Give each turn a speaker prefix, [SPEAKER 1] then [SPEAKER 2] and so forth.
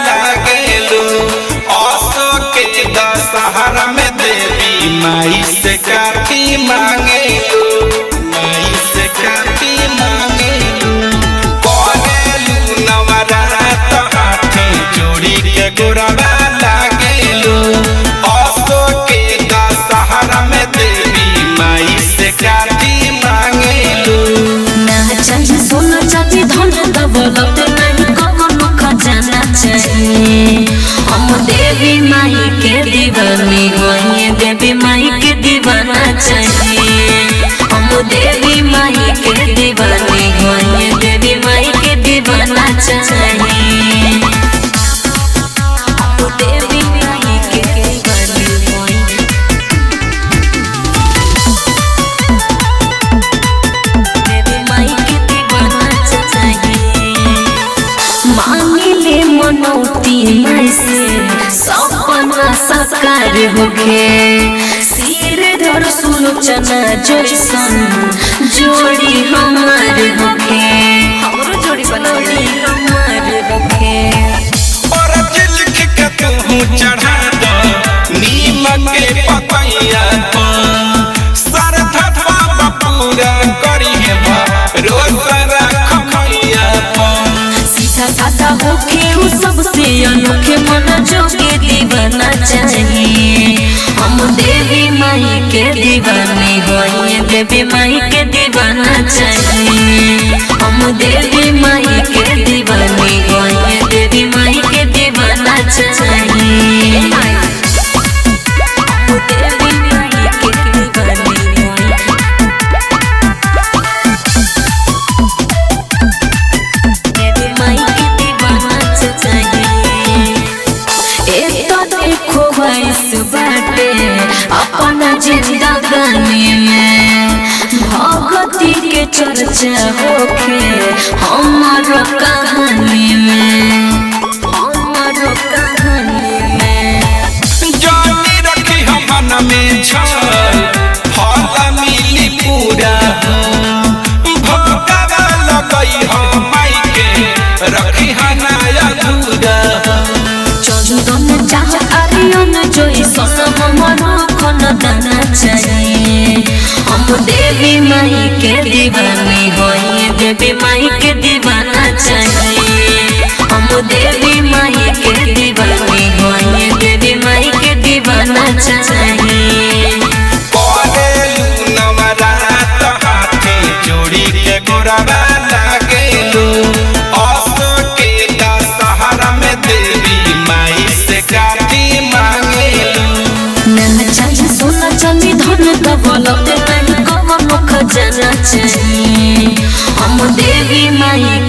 [SPEAKER 1] लागेलू असो के दशहरा में देवी माई से काटी मांगेलू माई से काटी मांगेलू करेलू नवरात हाथे जोड़ी के गोरवा लागेलू असो के दशहरा में देवी माई से काटी मांगेलू
[SPEAKER 2] ना चाहिए सोना चांदी धन दौलत नहीं कौनो खजाना चाहिए हम देवी माई के दीवानी होइए देवी माई के दीवाना चाहिए हम देवी माई के दीवानी होइए देवी माई के दीवाना चाहिए हम देवी माई के दीवानी होइए देवी माई के दीवाना चाहिए मांगिले मनौती माई से सपना साकार होके सिर धर सुलोचना जैसन जोड़ी हमार होके हमरो जोड़ी बनौली हमार होके
[SPEAKER 1] और दिल के तू चढ़ा दो नीम के पतैया सरधा बाबा पूरा करी है रोज रखैया
[SPEAKER 2] सीधा साधा होके उ सबसे अनोखे मन जोगे दीवाना चाहिए हम देवी माई के दीवानी होइए देवी माई के दीवाना चाहिए हम देवी माई के दीवानी होइए देवी माई के दीवाना चाहिए हम देवी माई के दीवानी होइए देवी माई के दीवाना चाहिए एतो देखो वैस बाटे अपना जिंदगानी में भगती के चर्चा होके हमारो कहानी में हमारो कहानी में
[SPEAKER 1] जानी रखी हम मन में छल फल मिली पूरा भगवा लगई हम माई के रखी हनाया दूरा
[SPEAKER 2] चंदन चाह आर्यन जोई सोनम मनो खन दाना चाहिए हम देवी माई के दीवानी होइए देवी माई के दीवाना चाहिए हम देवी माई के दीवानी होइए देवी माई के दीवाना चाहिए
[SPEAKER 1] करेलू नवरात हाथे जोड़ी के गोरवा लागेलू असो के दशहरा में देवी माई से काटी मांगेलू
[SPEAKER 2] ना चाहिए सोना चांदी धन दौलत नहीं कौनो खजाना चाहिए हम देवी माई